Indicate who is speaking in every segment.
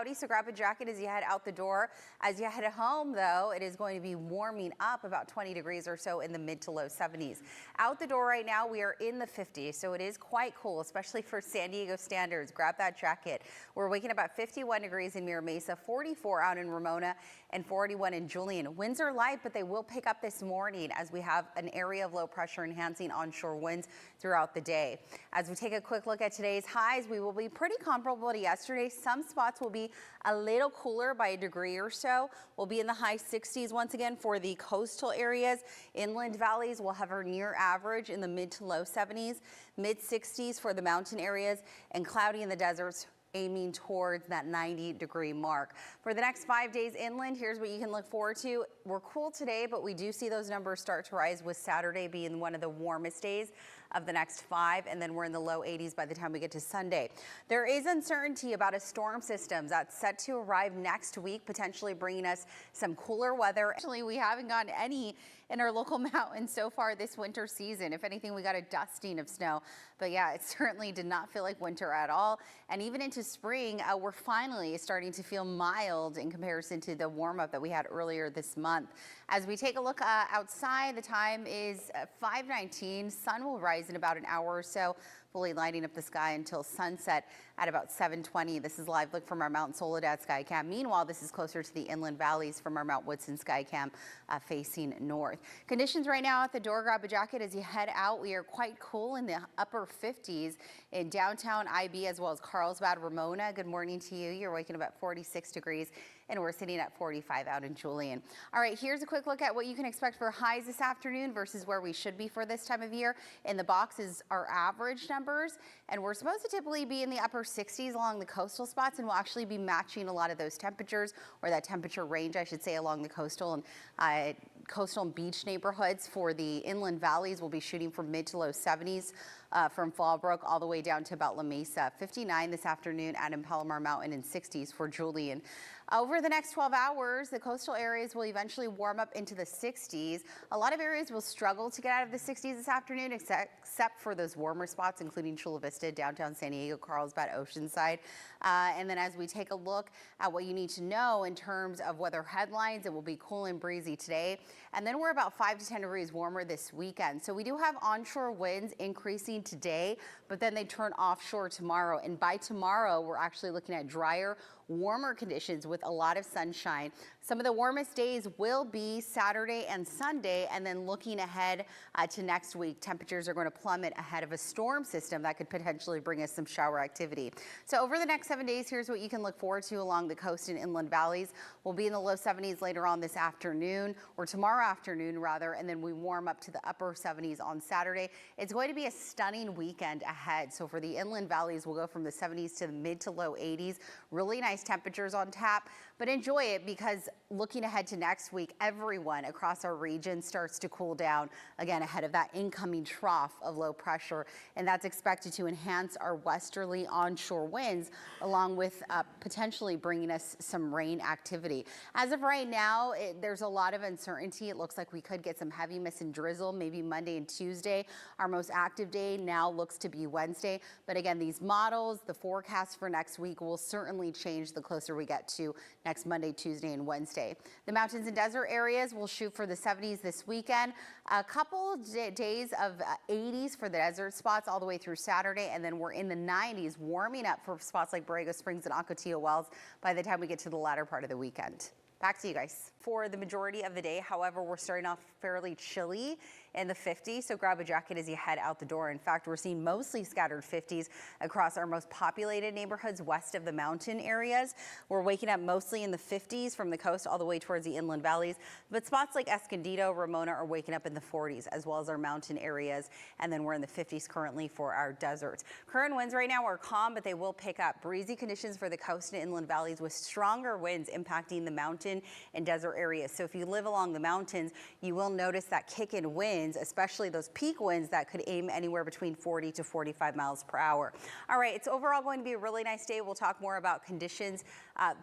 Speaker 1: cloudy, so grab a jacket as you head out the door. As you head home, though, it is going to be warming up about 20 degrees or so in the mid to low 70s. Out the door right now, we are in the 50s, so it is quite cool, especially for San Diego standards. Grab that jacket. We're waking up at 51 degrees in Mira Mesa, 44 out in Ramona, and 41 in Julian. Winds are light, but they will pick up this morning as we have an area of low pressure enhancing onshore winds throughout the day. As we take a quick look at today's highs, we will be pretty comparable to yesterday. Some spots will be a little cooler by a degree or so. We'll be in the high 60s once again for the coastal areas. Inland valleys will hover near average in the mid to low 70s, mid 60s for the mountain areas, and cloudy in the deserts, aiming towards that 90-degree mark. For the next 5 days inland, here's what you can look forward to. We're cool today, but we do see those numbers start to rise, with Saturday being one of the warmest days of the next 5, and then we're in the low 80s by the time we get to Sunday. There is uncertainty about a storm system that's set to arrive next week, potentially bringing us some cooler weather. Actually, we haven't gotten any in our local mountains so far this winter season. If anything, we got a dusting of snow. But yeah, it certainly did not feel like winter at all. And even into spring, we're finally starting to feel mild in comparison to the warm up that we had earlier this month. As we take a look outside, the time is 5:19. Sun will rise in about an hour or so, fully lighting up the sky until sunset at about 7:20. This is a live look from our Mount Soledad Skycam. Meanwhile, this is closer to the inland valleys from our Mount Woodson Skycam facing north. Conditions right now at the door. Grab a jacket as you head out. We are quite cool in the upper 50s in downtown IB as well as Carlsbad, Ramona. Good morning to you. You're waking up at 46 degrees. And we're sitting at 45 out in Julian. All right, here's a quick look at what you can expect for highs this afternoon versus where we should be for this time of year. In the box is our average numbers, and we're supposed to typically be in the upper 60s along the coastal spots, and we'll actually be matching a lot of those temperatures, or that temperature range, I should say, along the coastal and beach neighborhoods. For the inland valleys, we'll be shooting for mid to low 70s from Fallbrook all the way down to about La Mesa. 59 this afternoon at Palomar Mountain, and 60s for Julian. Over the next 12 hours, the coastal areas will eventually warm up into the 60s. A lot of areas will struggle to get out of the 60s this afternoon, except for those warmer spots, including Chula Vista, downtown San Diego, Carlsbad, Oceanside. And then as we take a look at what you need to know in terms of weather headlines, it will be cool and breezy today. And then we're about 5 to 10 degrees warmer this weekend. So we do have onshore winds increasing today, but then they turn offshore tomorrow. And by tomorrow, we're actually looking at drier, warmer conditions with a lot of sunshine. Some of the warmest days will be Saturday and Sunday, and then looking ahead to next week, temperatures are going to plummet ahead of a storm system that could potentially bring us some shower activity. So over the next 7 days, here's what you can look forward to along the coast and inland valleys. We'll be in the low 70s later on this afternoon, or tomorrow afternoon rather, and then we warm up to the upper 70s on Saturday. It's going to be a stunning weekend ahead. So for the inland valleys, we'll go from the 70s to the mid to low 80s. Really nice temperatures on tap, but enjoy it, because looking ahead to next week, everyone across our region starts to cool down again ahead of that incoming trough of low pressure, and that's expected to enhance our westerly onshore winds, along with potentially bringing us some rain activity. As of right now, there's a lot of uncertainty. It looks like we could get some heavy mist and drizzle maybe Monday and Tuesday. Our most active day now looks to be Wednesday, but again, these models, the forecast for next week will certainly change the closer we get to next Monday, Tuesday, and Wednesday. The mountains and desert areas will shoot for the 70s this weekend. A couple days of 80s for the desert spots all the way through Saturday, and then we're in the 90s, warming up for spots like Borrego Springs and Ocotillo Wells by the time we get to the latter part of the weekend. Back to you guys. For the majority of the day, however, we're starting off fairly chilly in the 50s, so grab a jacket as you head out the door. In fact, we're seeing mostly scattered 50s across our most populated neighborhoods west of the mountain areas. We're waking up mostly in the 50s from the coast all the way towards the inland valleys, but spots like Escondido, Ramona are waking up in the 40s, as well as our mountain areas, and then we're in the 50s currently for our deserts. Current winds right now are calm, but they will pick up. Breezy conditions for the coast and inland valleys, with stronger winds impacting the mountain and desert areas. So if you live along the mountains, you will notice that kick in wind winds, especially those peak winds that could aim anywhere between 40 to 45 miles per hour. All right, it's overall going to be a really nice day. We'll talk more about conditions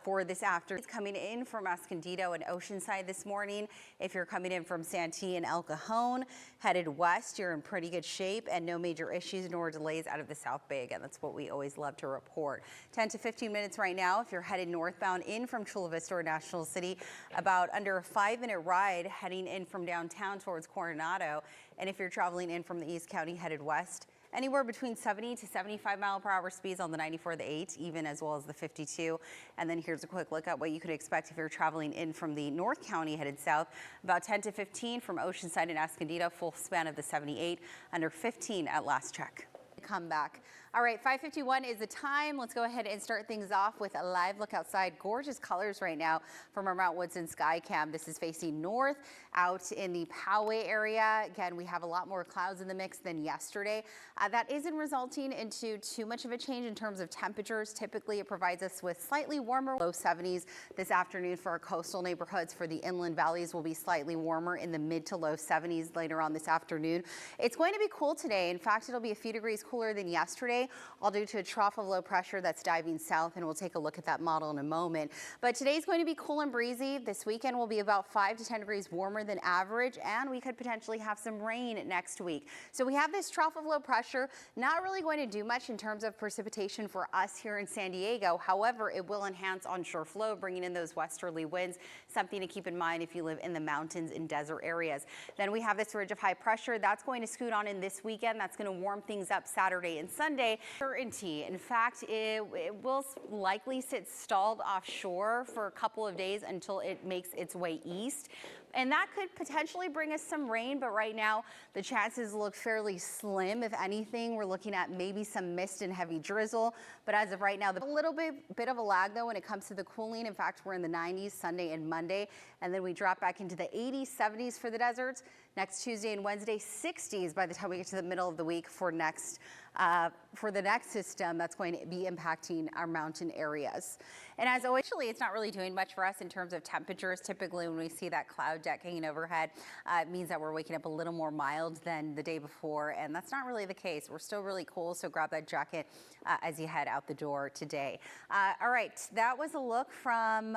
Speaker 1: for this afternoon. It's coming in from Escondido and Oceanside this morning. If you're coming in from Santee and El Cajon, headed west, you're in pretty good shape and no major issues nor delays out of the South Bay. Again, that's what we always love to report. 10 to 15 minutes right now if you're headed northbound in from Chula Vista or National City, about under a 5-minute ride heading in from downtown towards Coronado. And if you're traveling in from the East County headed west, anywhere between 70 to 75 mile per hour speeds on the 94, the 8, even as well as the 52. And then here's a quick look at what you could expect if you're traveling in from the North County headed south. About 10 to 15 from Oceanside and Escondido, full span of the 78, under 15 at last check. Come back. All right, 5:51 is the time. Let's go ahead and start things off with a live look outside. Gorgeous colors right now from our Mount Woodson Skycam. This is facing north out in the Poway area. Again, we have a lot more clouds in the mix than yesterday. That isn't resulting into too much of a change in terms of temperatures. Typically, it provides us with slightly warmer low 70s this afternoon for our coastal neighborhoods. For the inland valleys, will be slightly warmer in the mid to low 70s later on this afternoon. It's going to be cool today. In fact, it'll be a few degrees cooler than yesterday, all due to a trough of low pressure that's diving south, and we'll take a look at that model in a moment. But today's going to be cool and breezy. This weekend will be about 5 to 10 degrees warmer than average, and we could potentially have some rain next week. So we have this trough of low pressure, not really going to do much in terms of precipitation for us here in San Diego. However, it will enhance onshore flow, bringing in those westerly winds, something to keep in mind if you live in the mountains and desert areas. Then we have this ridge of high pressure that's going to scoot on in this weekend. That's going to warm things up Saturday and Sunday. Certainty. In fact, it will likely sit stalled offshore for a couple of days until it makes its way east. And that could potentially bring us some rain, but right now the chances look fairly slim. If anything, we're looking at maybe some mist and heavy drizzle. But as of right now, a little bit of a lag though when it comes to the cooling. In fact, we're in the 90s Sunday and Monday, and then we drop back into the 80s, 70s for the deserts. Next Tuesday and Wednesday, 60s by the time we get to the middle of the week for the next system that's going to be impacting our mountain areas. And as always, it's not really doing much for us in terms of temperatures. Typically, when we see that cloud deck hanging overhead, it means that we're waking up a little more mild than the day before, and that's not really the case. We're still really cool, so grab that jacket as you head out the door today. All right, that was a look from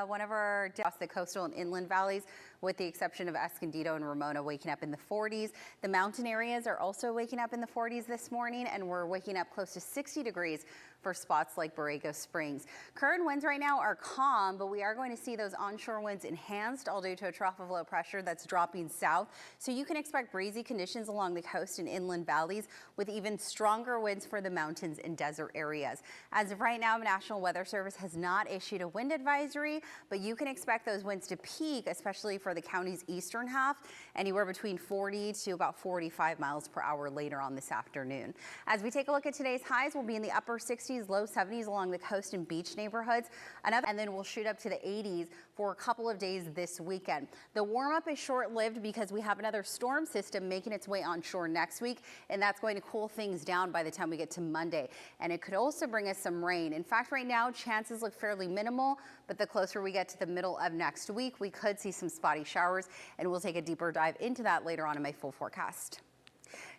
Speaker 1: one of our the coastal and inland valleys, with the exception of Escondido and Ramona waking up in the 40s. The mountain areas are also waking up in the 40s this morning, and we're waking up close to 60 degrees for spots like Borrego Springs. Current winds right now are calm, but we are going to see those onshore winds enhanced, all due to a trough of low pressure that's dropping south. So you can expect breezy conditions along the coast and inland valleys, with even stronger winds for the mountains and desert areas. As of right now, the National Weather Service has not issued a wind advisory, but you can expect those winds to peak, especially for the county's eastern half, anywhere between 40 to about 45 miles per hour later on this afternoon. As we take a look at today's highs, we'll be in the upper 60s, low 70s along the coast and beach neighborhoods, and then we'll shoot up to the 80s for a couple of days this weekend. The warm up is short-lived because we have another storm system making its way onshore next week, and that's going to cool things down by the time we get to Monday. And it could also bring us some rain. In fact, right now, chances look fairly minimal, but the closer we get to the middle of next week, we could see some spotty showers, and we'll take a deeper dive into that later on in my full forecast.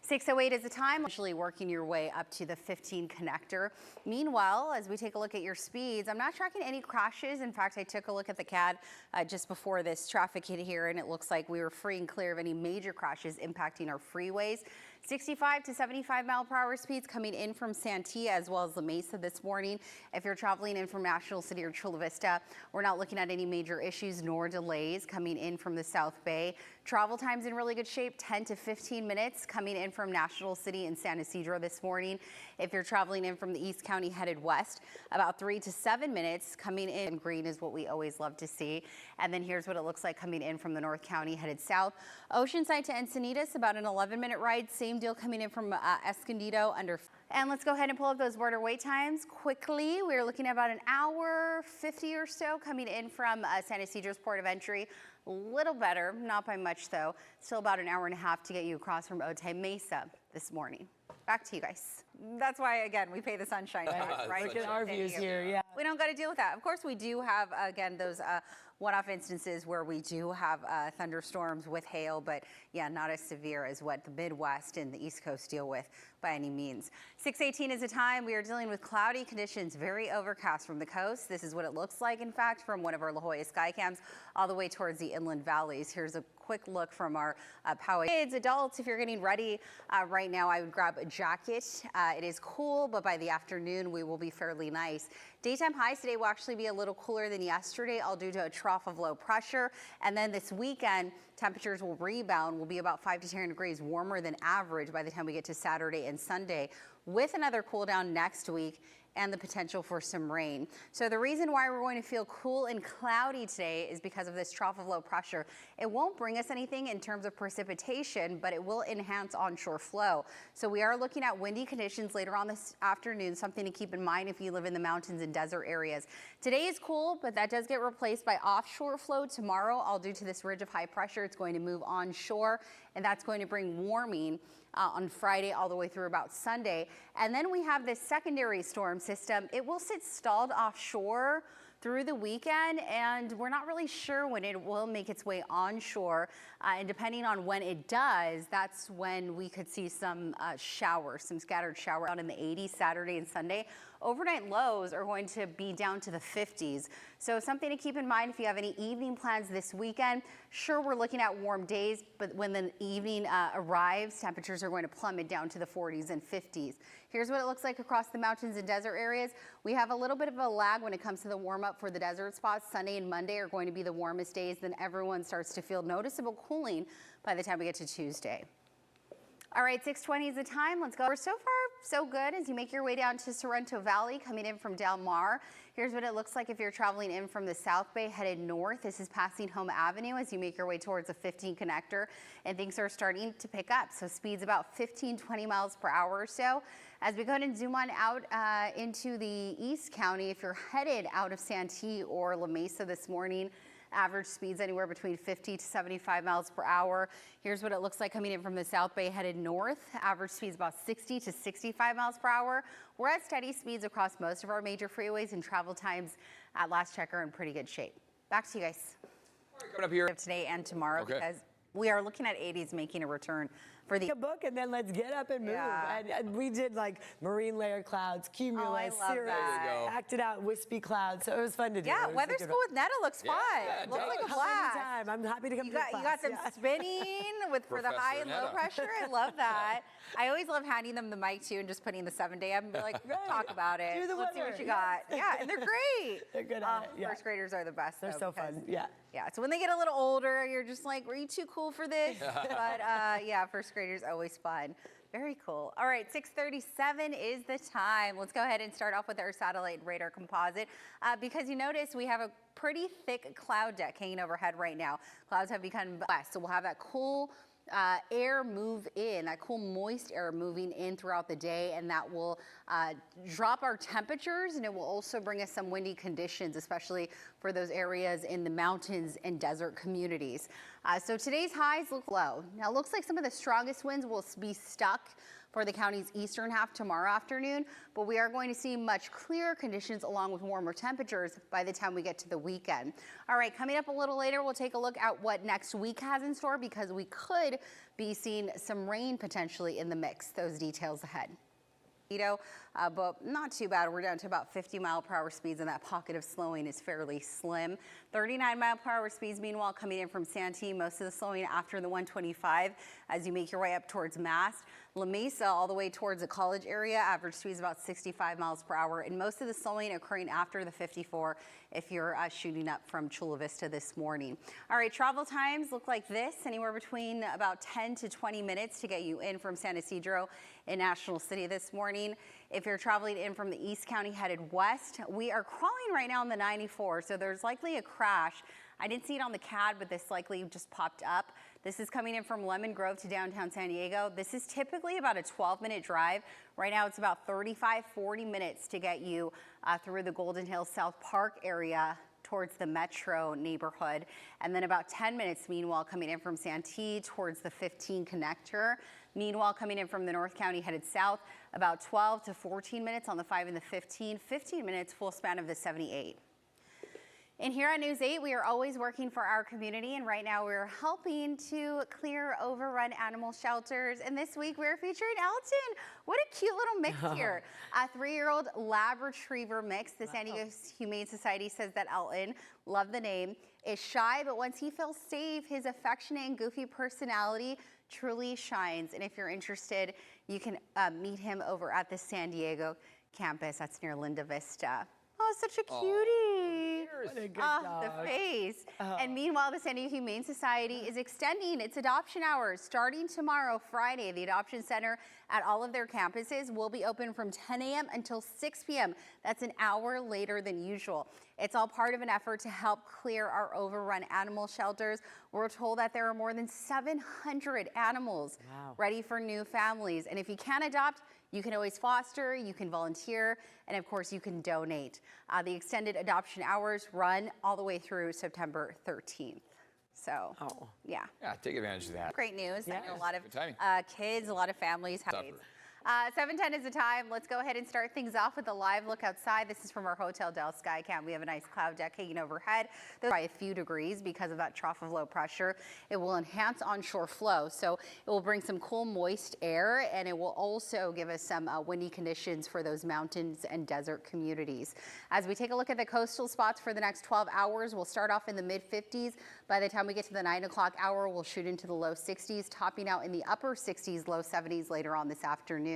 Speaker 1: 6:08 is the time, actually working your way up to the 15 connector. Meanwhile, as we take a look at your speeds, I'm not tracking any crashes. In fact, I took a look at the CAD just before this traffic hit here, and it looks like we were free and clear of any major crashes impacting our freeways. 65 to 75 mile per hour speeds coming in from Santee as well as La Mesa this morning. If you're traveling in from National City or Chula Vista, we're not looking at any major issues nor delays coming in from the South Bay. Travel times in really good shape, 10 to 15 minutes coming in from National City and San Isidro this morning. If you're traveling in from the East County headed west, about 3 to 7 minutes coming in. Green is what we always love to see. And then here's what it looks like coming in from the North County headed south. Oceanside to Encinitas, about an 11-minute ride. Same deal coming in from Escondido under. And let's go ahead and pull up those border wait times quickly. We're looking at about an hour 50 or so coming in from San Isidro's port of entry. A little better, not by much though. Still about an hour and a half to get you across from Otay Mesa this morning. Back to you guys. that's why, again, we pay the sunshine tax, right?
Speaker 2: Look at our views here, yeah.
Speaker 1: We don't got to deal with that. Of course, we do have, again, those one-off instances where we do have thunderstorms with hail, but yeah, not as severe as what the Midwest and the East Coast deal with by any means. 6:18 is the time. We are dealing with cloudy conditions, very overcast from the coast. This is what it looks like, in fact, from one of our La Jolla sky cams all the way towards the inland valleys. Here's a quick look from our Poway. Kids, adults, if you're getting ready right now, I would grab a jacket. It is cool, but by the afternoon, we will be fairly nice. Daytime highs today will actually be a little cooler than yesterday, all due to a trough of low pressure. And then this weekend, temperatures will rebound, will be about 5 to 10 degrees warmer than average by the time we get to Saturday and Sunday, with another cool down next week and the potential for some rain. So the reason why we're going to feel cool and cloudy today is because of this trough of low pressure. It won't bring us anything in terms of precipitation, but it will enhance onshore flow. So we are looking at windy conditions later on this afternoon, something to keep in mind if you live in the mountains and desert areas. Today is cool, but that does get replaced by offshore flow tomorrow, all due to this ridge of high pressure. It's going to move onshore, and that's going to bring warming on Friday all the way through about Sunday. And then we have this secondary storm system. It will sit stalled offshore through the weekend, and we're not really sure when it will make its way onshore. And depending on when it does, that's when we could see some showers, some scattered showers out in the 80s Saturday and Sunday. Overnight lows are going to be down to the 50s. So something to keep in mind if you have any evening plans this weekend. Sure, we're looking at warm days, but when the evening arrives, temperatures are going to plummet down to the 40s and 50s. Here's what it looks like across the mountains and desert areas. We have a little bit of a lag when it comes to the warm up for the desert spots. Sunday and Monday are going to be the warmest days. Then everyone starts to feel noticeable cooling by the time we get to Tuesday. All right, 6:20 is the time. Let's go. We're so far so good as you make your way down to Sorrento Valley, coming in from Del Mar. Here's what it looks like if you're traveling in from the South Bay headed north. This is passing Home Avenue as you make your way towards the 15 connector, and things are starting to pick up. So speeds about 15, 20 miles per hour or so. As we go ahead and zoom on out into the East County, if you're headed out of Santee or La Mesa this morning, average speeds anywhere between 50 to 75 miles per hour. Here's what it looks like coming in from the South Bay headed north. Average speeds about 60 to 65 miles per hour. We're at steady speeds across most of our major freeways, and travel times at last check are in pretty good shape. Back to you guys.
Speaker 3: All right, coming up here
Speaker 1: Today and tomorrow, because we are looking at 80s making a return for the
Speaker 2: a book, and then let's get up and move.
Speaker 1: Yeah.
Speaker 2: And we did like marine layer clouds, cumulus,
Speaker 1: Oh, I love
Speaker 2: cirrus,
Speaker 1: that.
Speaker 2: acted out wispy clouds. So it was fun to do.
Speaker 1: Yeah,
Speaker 2: It was
Speaker 1: weather
Speaker 2: like
Speaker 1: school with Netta looks fun.
Speaker 3: Yeah, it
Speaker 1: Looks like a
Speaker 3: does.
Speaker 1: blast.
Speaker 2: Anytime. I'm happy to come
Speaker 1: You
Speaker 2: to the
Speaker 1: got
Speaker 2: class.
Speaker 1: them
Speaker 2: Yeah.
Speaker 1: spinning for the high and low
Speaker 3: Professor
Speaker 1: pressure. I love that. I always love handing them the mic too and just putting the 7-day up and be like,
Speaker 2: Right.
Speaker 1: talk about it.
Speaker 2: Do the
Speaker 1: Let's see what
Speaker 2: weather.
Speaker 1: you got. Yeah, and they're great.
Speaker 2: They're good at it, yeah.
Speaker 1: First graders are the best.
Speaker 2: They're
Speaker 1: though,
Speaker 2: so
Speaker 1: because-
Speaker 2: fun. Yeah.
Speaker 1: Yeah, so when they get a little older, you're just like, were you too cool for this? But yeah, first graders always fun. Very cool. All right, 6:37 is the time. Let's go ahead and start off with our satellite radar composite because you notice we have a pretty thick cloud deck hanging overhead right now. Clouds have become less, so we'll have that cool air move in, that cool moist air moving in throughout the day, and that will drop our temperatures, and it will also bring us some windy conditions, especially for those areas in the mountains and desert communities. So today's highs look low. Now it looks like some of the strongest winds will be stuck for the county's eastern half tomorrow afternoon, but we are going to see much clearer conditions along with warmer temperatures by the time we get to the weekend. All right, coming up a little later, we'll take a look at what next week has in store because we could be seeing some rain potentially in the mix. Those details ahead. But not too bad. We're down to about 50-mile-per-hour speeds, and that pocket of slowing is fairly slim. 39-mile-per-hour speeds, meanwhile, coming in from Santee. Most of the slowing after the 125 as you make your way up towards Mast. La Mesa, all the way towards the college area, average speeds about 65 miles per hour, and most of the slowing occurring after the 54 if you're shooting up from Chula Vista this morning. All right, travel times look like this, anywhere between about 10 to 20 minutes to get you in from San Ysidro in National City this morning. If you're traveling in from the East County headed west, we are crawling right now on the 94, so there's likely a crash. I didn't see it on the CAD, but this likely just popped up. This is coming in from Lemon Grove to downtown San Diego. This is typically about a 12-minute drive. Right now it's about 35, 40 minutes to get you through the Golden Hills South Park area towards the Metro neighborhood. And then about 10 minutes, meanwhile, coming in from Santee towards the 15 connector. Meanwhile, coming in from the North County headed south, about 12 to 14 minutes on the 5 and the 15, 15 minutes full span of the 78. And here on News 8, we are always working for our community, and right now we're helping to clear overrun animal shelters. And this week we're featuring Elton. What a cute little mix here. A 3-year-old Lab Retriever mix. The San Diego Humane Society says that Elton, love the name, is shy, but once he feels safe, his affectionate and goofy personality truly shines. And if you're interested, you can meet him over at the San Diego campus. That's near Linda Vista. Oh, such a cutie.
Speaker 2: What a good dog.
Speaker 1: The face. And meanwhile, the San Diego Humane Society is extending its adoption hours starting tomorrow, Friday. The adoption center at all of their campuses will be open from 10 a.m. until 6 p.m. That's an hour later than usual. It's all part of an effort to help clear our overrun animal shelters. We're told that there are more than 700 animals ready for new families. And if you can't adopt, you can always foster, you can volunteer, and of course you can donate. The extended adoption hours run all the way through September 13th. So, yeah.
Speaker 3: Yeah, take advantage of that.
Speaker 1: Great news. I know a lot of
Speaker 3: Good timing.
Speaker 1: kids, a lot of families have kids. 7:10 is the time. Let's go ahead and start things off with a live look outside. This is from our Hotel Del Sky Cam. We have a nice cloud deck hanging overhead. They're by a few degrees because of that trough of low pressure. It will enhance onshore flow, so it will bring some cool, moist air, and it will also give us some windy conditions for those mountains and desert communities. As we take a look at the coastal spots for the next 12 hours, we'll start off in the mid-50s. By the time we get to the 9 o'clock hour, we'll shoot into the low 60s, topping out in the upper 60s, low 70s later on this afternoon.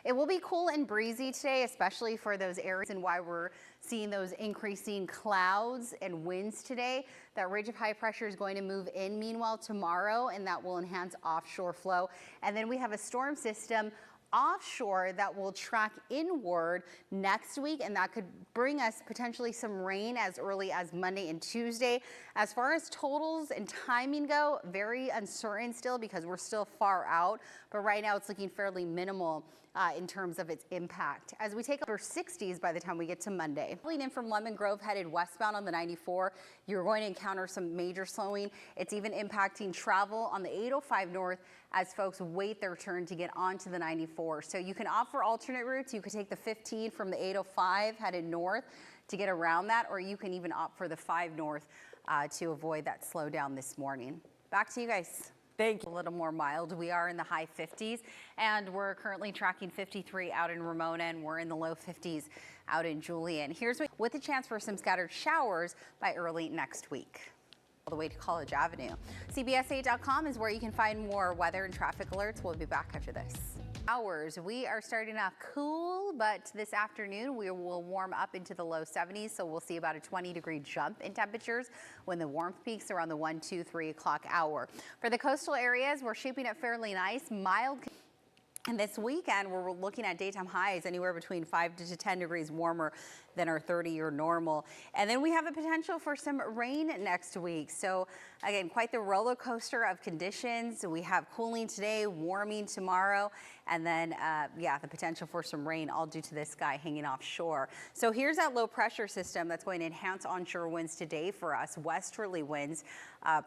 Speaker 1: It will be cool and breezy today, especially for those areas, and why we're seeing those increasing clouds and winds today. That ridge of high pressure is going to move in meanwhile tomorrow, and that will enhance offshore flow. And then we have a storm system offshore that will track inward next week, and that could bring us potentially some rain as early as Monday and Tuesday. As far as totals and timing go, very uncertain still because we're still far out, but right now it's looking fairly minimal in terms of its impact. As we take upper 60s by the time we get to Monday. Pulling in from Lemon Grove headed westbound on the 94, you're going to encounter some major slowing. It's even impacting travel on the 805 north as folks wait their turn to get onto the 94. So you can opt for alternate routes. You could take the 15 from the 805 headed north to get around that, or you can even opt for the 5 north to avoid that slowdown this morning. Back to you guys.
Speaker 2: Thank you.
Speaker 1: A little more mild. We are in the high 50s, and we're currently tracking 53 out in Ramona, and we're in the low 50s out in Julian. Here's with a chance for some scattered showers by early next week. All the way to College Avenue. CBS8.com is where you can find more weather and traffic alerts. We'll be back after this. Hours. We are starting off cool, but this afternoon we will warm up into the low 70s, so we'll see about a 20-degree jump in temperatures when the warmth peaks around the 1, 2, 3 o'clock hour. For the coastal areas, we're shaping up fairly nice, mild. And this weekend, we're looking at daytime highs anywhere between 5 to 10 degrees warmer than our 30-year normal. And then we have a potential for some rain next week. So again, quite the roller coaster of conditions. We have cooling today, warming tomorrow, and then the potential for some rain, all due to this sky hanging offshore. So here's that low pressure system that's going to enhance onshore winds today for us. Westerly winds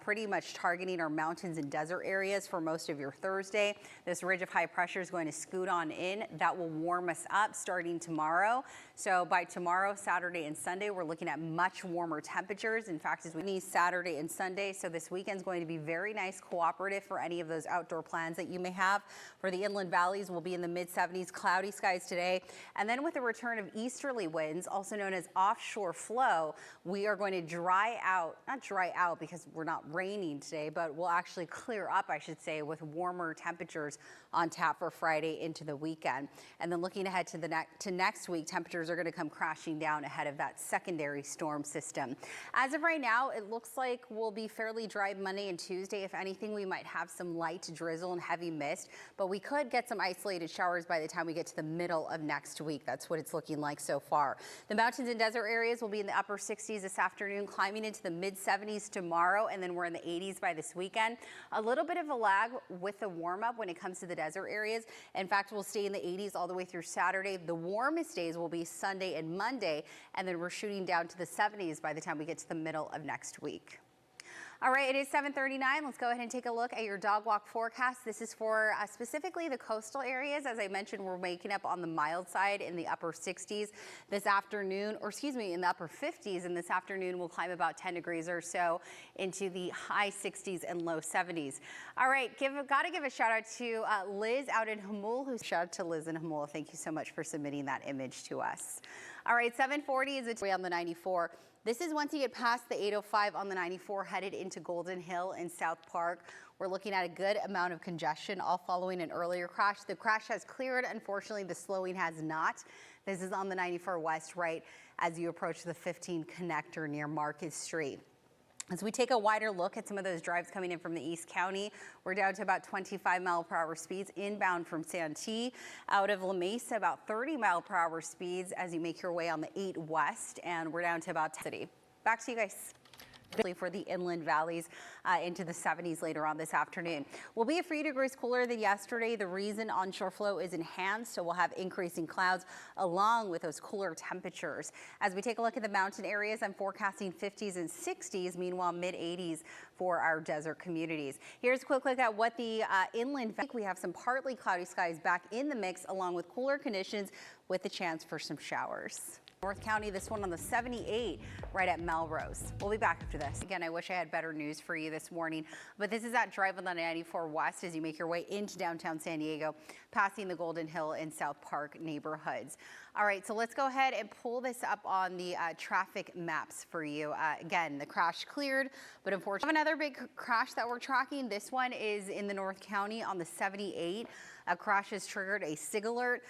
Speaker 1: pretty much targeting our mountains and desert areas for most of your Thursday. This ridge of high pressure is going to scoot on in. That will warm us up starting tomorrow. So by tomorrow, Saturday and Sunday, we're looking at much warmer temperatures. In fact, as we need Saturday and Sunday, so this weekend is going to be very nice, cooperative for any of those outdoor plans that you may have. For the inland valleys, we'll be in the mid-70s, cloudy skies today. And then with the return of easterly winds, also known as offshore flow, we are going to not dry out because we're not raining today, but we'll actually clear up, I should say, with warmer temperatures on tap for Friday into the weekend. And then looking ahead to next week, temperatures are going to come crashing down ahead of that secondary storm system. As of right now, it looks like we'll be fairly dry Monday and Tuesday. If anything, we might have some light drizzle and heavy mist, but we could get some isolated showers by the time we get to the middle of next week. That's what it's looking like so far. The mountains and desert areas will be in the upper 60s this afternoon, climbing into the mid 70s tomorrow, and then we're in the 80s by this weekend. A little bit of a lag with the warm up when it comes to the desert areas. In fact, we'll stay in the 80s all the way through Saturday. The warmest days will be Sunday and Monday. Monday, and then we're shooting down to the 70s by the time we get to the middle of next week. All right, it is 7:39. Let's go ahead and take a look at your dog walk forecast. This is for specifically the coastal areas. As I mentioned, we're waking up on the mild side in the upper 60s this afternoon, or excuse me, in the upper 50s. And this afternoon, we'll climb about 10 degrees or so into the high 60s and low 70s. All right, got to give a shout out to Liz out in Hamul. Shout out to Liz in Hamul. Thank you so much for submitting that image to us. All right, 740 is on the 94. This is once you get past the 805 on the 94 headed into Golden Hill in South Park. We're looking at a good amount of congestion, all following an earlier crash. The crash has cleared. Unfortunately, the slowing has not. This is on the 94 West right as you approach the 15 connector near Market Street. As we take a wider look at some of those drives coming in from the East County, we're down to about 25-mile-per-hour speeds inbound from Santee. Out of La Mesa, about 30-mile-per-hour speeds as you make your way on the 8 West, and we're down to about 10. City. Back to you guys. For the inland valleys into the 70s later on this afternoon. We'll be a few degrees cooler than yesterday. The reason onshore flow is enhanced, so we'll have increasing clouds along with those cooler temperatures. As we take a look at the mountain areas, I'm forecasting 50s and 60s, meanwhile mid-80s for our desert communities. Here's a quick look at what the inland, we have some partly cloudy skies back in the mix along with cooler conditions with a chance for some showers. North County, this one on the 78 right at Melrose. We'll be back after this. Again, I wish I had better news for you this morning, but this is that drive on the 94 West as you make your way into downtown San Diego, passing the Golden Hill and South Park neighborhoods. All right, so let's go ahead and pull this up on the traffic maps for you. Again, the crash cleared, but unfortunately, another big crash that we're tracking. This one is in the North County on the 78. A crash has triggered a SIG alert.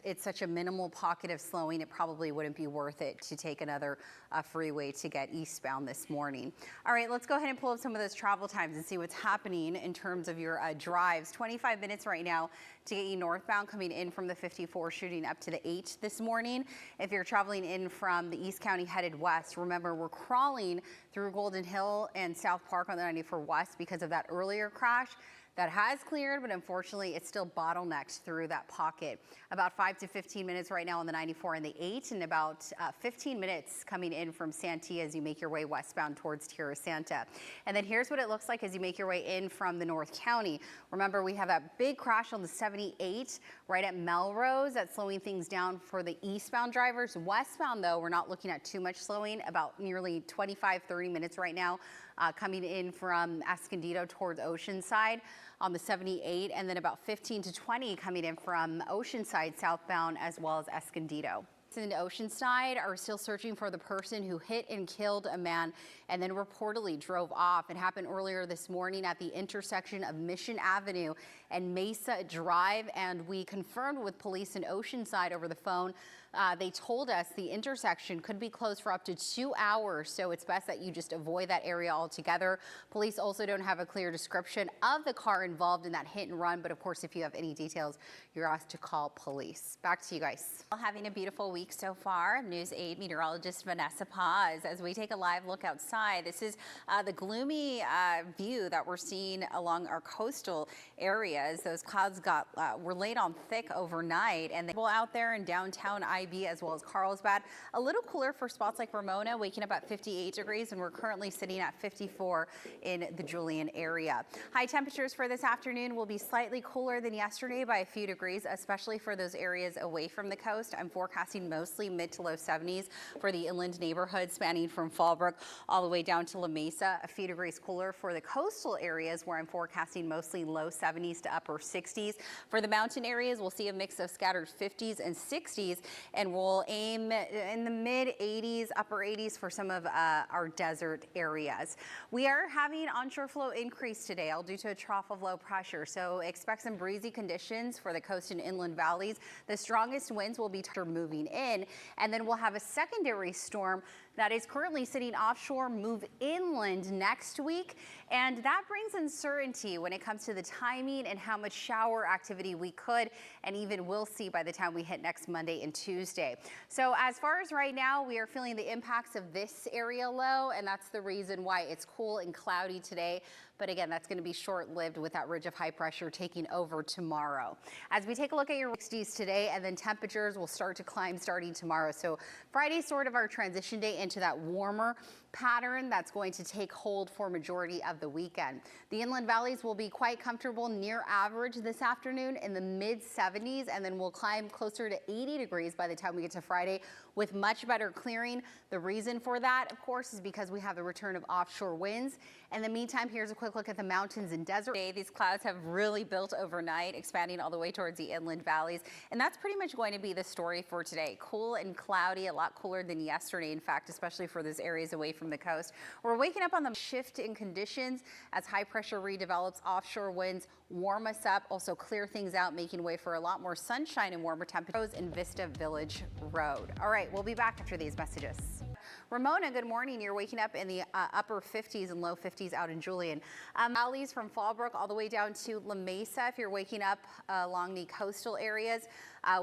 Speaker 1: It's such a minimal pocket of slowing, it probably wouldn't be worth it to take another freeway to get eastbound this morning. All right, let's go ahead and pull up some of those travel times and see what's happening in terms of your drives. 25 minutes right now to get you northbound coming in from the 54 shooting up to the 8 this morning. If you're traveling in from the East County headed west, remember we're crawling through Golden Hill and South Park on the 94 West because of that earlier crash. That has cleared, but unfortunately it's still bottlenecked through that pocket. About 5 to 15 minutes right now on the 94 and the 8, and about 15 minutes coming in from Santee as you make your way westbound towards Tierra Santa. And then here's what it looks like as you make your way in from the North County. Remember, we have that big crash on the 78 right at Melrose. That's slowing things down for the eastbound drivers. Westbound, though, we're not looking at too much slowing, about nearly 25, 30 minutes right now. Coming in from Escondido towards Oceanside on the 78, and then about 15 to 20 coming in from Oceanside southbound as well as Escondido. In Oceanside are still searching for the person who hit and killed a man and then reportedly drove off. It happened earlier this morning at the intersection of Mission Avenue and Mesa Drive, and we confirmed with police in Oceanside over the phone. They told us the intersection could be closed for up to 2 hours, so it's best that you just avoid that area altogether. Police also don't have a clear description of the car involved in that hit and run, but of course, if you have any details, you're asked to call police. Back to you guys. Well, having a beautiful week so far. News 8 meteorologist Vanessa P as we take a live look outside. This is the gloomy view that we're seeing along our coastal areas. Those clouds were laid on thick overnight, and they were out there in downtown IB as well as Carlsbad. A little cooler for spots like Ramona, waking up at 58 degrees, and we're currently sitting at 54 in the Julian area. High temperatures for this afternoon will be slightly cooler than yesterday by a few degrees, especially for those areas away from the coast. I'm forecasting mostly mid to low 70s for the inland neighborhoods spanning from Fallbrook all the way down to La Mesa. A few degrees cooler for the coastal areas where I'm forecasting mostly low 70s to upper 60s. For the mountain areas, we'll see a mix of scattered 50s and 60s, and we'll aim in the mid 80s, upper 80s for some of our desert areas. We are having onshore flow increase today, all due to a trough of low pressure. So expect some breezy conditions for the coast and inland valleys. The strongest winds will be moving in, and then we'll have a secondary storm that is currently sitting offshore move inland next week, and that brings uncertainty when it comes to the timing and how much shower activity we could and even will see by the time we hit next Monday and Tuesday. So as far as right now, we are feeling the impacts of this area low, and that's the reason why it's cool and cloudy today. But again, that's going to be short-lived with that ridge of high pressure taking over tomorrow. As we take a look at your 60s today, and then temperatures will start to climb starting tomorrow. So Friday sort of our transition day into that warmer pattern that's going to take hold for majority of the weekend. The inland valleys will be quite comfortable near average this afternoon in the mid 70s, and then we'll climb closer to 80 degrees by the time we get to Friday with much better clearing. The reason for that, of course, is because we have the return of offshore winds. In the meantime, here's a quick look at the mountains and desert. These clouds have really built overnight, expanding all the way towards the inland valleys. And that's pretty much going to be the story for today. Cool and cloudy, a lot cooler than yesterday, in fact, especially for those areas away from the coast. We're waking up on the shift in conditions as high pressure redevelops, offshore winds warm us up, also clear things out, making way for a lot more sunshine and warmer temperatures in Vista Village Road. All right, we'll be back after these messages. Ramona, good morning. You're waking up in the upper 50s and low 50s out in Julian. Valleys from Fallbrook all the way down to La Mesa if you're waking up along the coastal areas.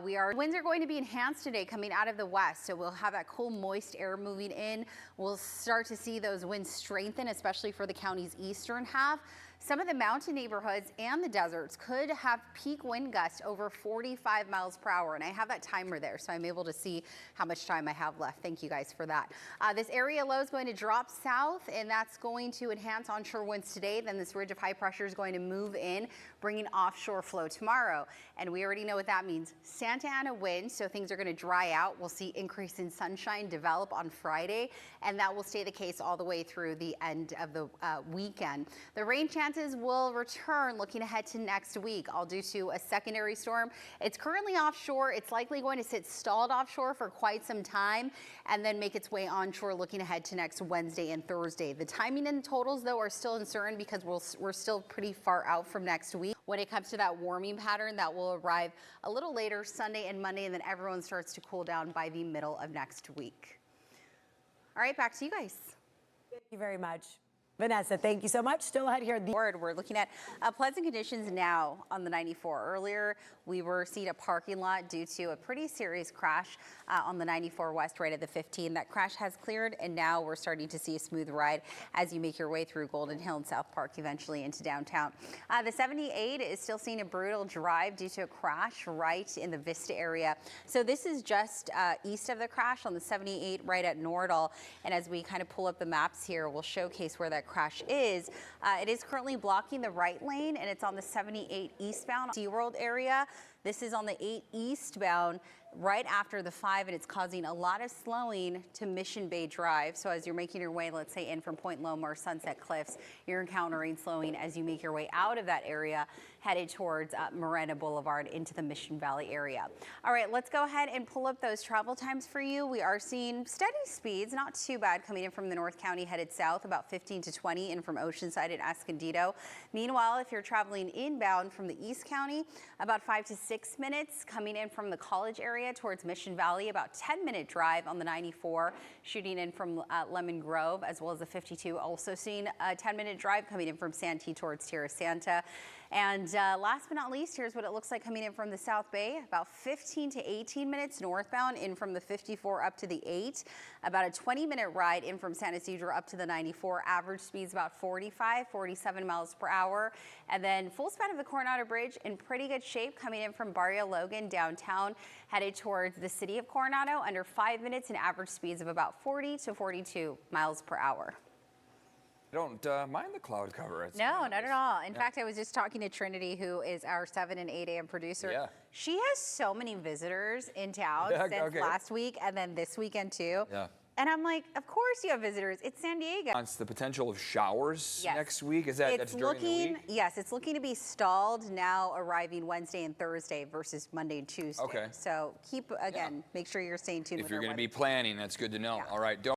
Speaker 1: Winds are going to be enhanced today coming out of the west, so we'll have that cool moist air moving in. We'll start to see those winds strengthen, especially for the county's eastern half. Some of the mountain neighborhoods and the deserts could have peak wind gusts over 45 miles per hour. And I have that timer there, so I'm able to see how much time I have left. Thank you guys for that. This area low is going to drop south, and that's going to enhance onshore winds today. Then this ridge of high pressure is going to move in, bringing offshore flow tomorrow. And we already know what that means. Santa Ana winds, so things are going to dry out. We'll see increase in sunshine develop on Friday, and that will stay the case all the way through the end of the weekend. The rain chances will return looking ahead to next week, all due to a secondary storm. It's currently offshore. It's likely going to sit stalled offshore for quite some time and then make its way onshore looking ahead to next Wednesday and Thursday. The timing and totals, though, are still uncertain because we're still pretty far out from next week. When it comes to that warming pattern, that will arrive a little later Sunday and Monday, and then everyone starts to cool down by the middle of next week. All right, back to you guys.
Speaker 2: Thank you very much. Vanessa, thank you so much. Still ahead here.
Speaker 1: We're looking at pleasant conditions now on the 94. Earlier, we were seeing a parking lot due to a pretty serious crash on the 94 West right at the 15. That crash has cleared, and now we're starting to see a smooth ride as you make your way through Golden Hill and South Park, eventually into downtown. The 78 is still seeing a brutal drive due to a crash right in the Vista area. So this is just east of the crash on the 78 right at Nordal. And as we kind of pull up the maps here, we'll showcase where that crash is. It is currently blocking the right lane, and it's on the 78 eastbound SeaWorld area. This is on the 8 eastbound right after the 5, and it's causing a lot of slowing to Mission Bay Drive. So as you're making your way, let's say in from Point Loma or Sunset Cliffs, you're encountering slowing as you make your way out of that area, headed towards Miranda Boulevard into the Mission Valley area. All right, let's go ahead and pull up those travel times for you. We are seeing steady speeds, not too bad, coming in from the North County headed south, about 15 to 20 in from Oceanside and Escondido. Meanwhile, if you're traveling inbound from the East County, about 5 to 6 minutes coming in from the College area towards Mission Valley, about 10-minute drive on the 94, shooting in from Lemon Grove, as well as the 52. Also seeing a 10-minute drive coming in from Santee towards Tierra Santa. And last but not least, here's what it looks like coming in from the South Bay, about 15 to 18 minutes northbound in from the 54 up to the 8, about a 20-minute ride in from San Isidro up to the 94. Average speeds about 45, 47 miles per hour. And then full span of the Coronado Bridge in pretty good shape coming in from Barrio Logan downtown, headed towards the city of Coronado, under 5 minutes and average speeds of about 40 to 42 miles per hour.
Speaker 3: I don't mind the cloud cover. It's
Speaker 1: No, not at all. In fact, I was just talking to Trinity, who is our 7 and 8 a.m. producer.
Speaker 3: Yeah.
Speaker 1: She has so many visitors in town since last week and then this weekend too.
Speaker 3: Yeah.
Speaker 1: And I'm like, of course you have visitors. It's San Diego.
Speaker 3: It's the potential of showers
Speaker 1: Yes.
Speaker 3: next week. Is that that's during the week?
Speaker 1: Yes, it's looking to be stalled now, arriving Wednesday and Thursday versus Monday and Tuesday.
Speaker 3: Okay.
Speaker 1: So keep, again, make sure you're staying tuned
Speaker 3: If
Speaker 1: with
Speaker 3: you're
Speaker 1: our
Speaker 3: going to
Speaker 1: weather.
Speaker 3: be planning, that's good to know.
Speaker 1: Yeah.
Speaker 3: All right. Don't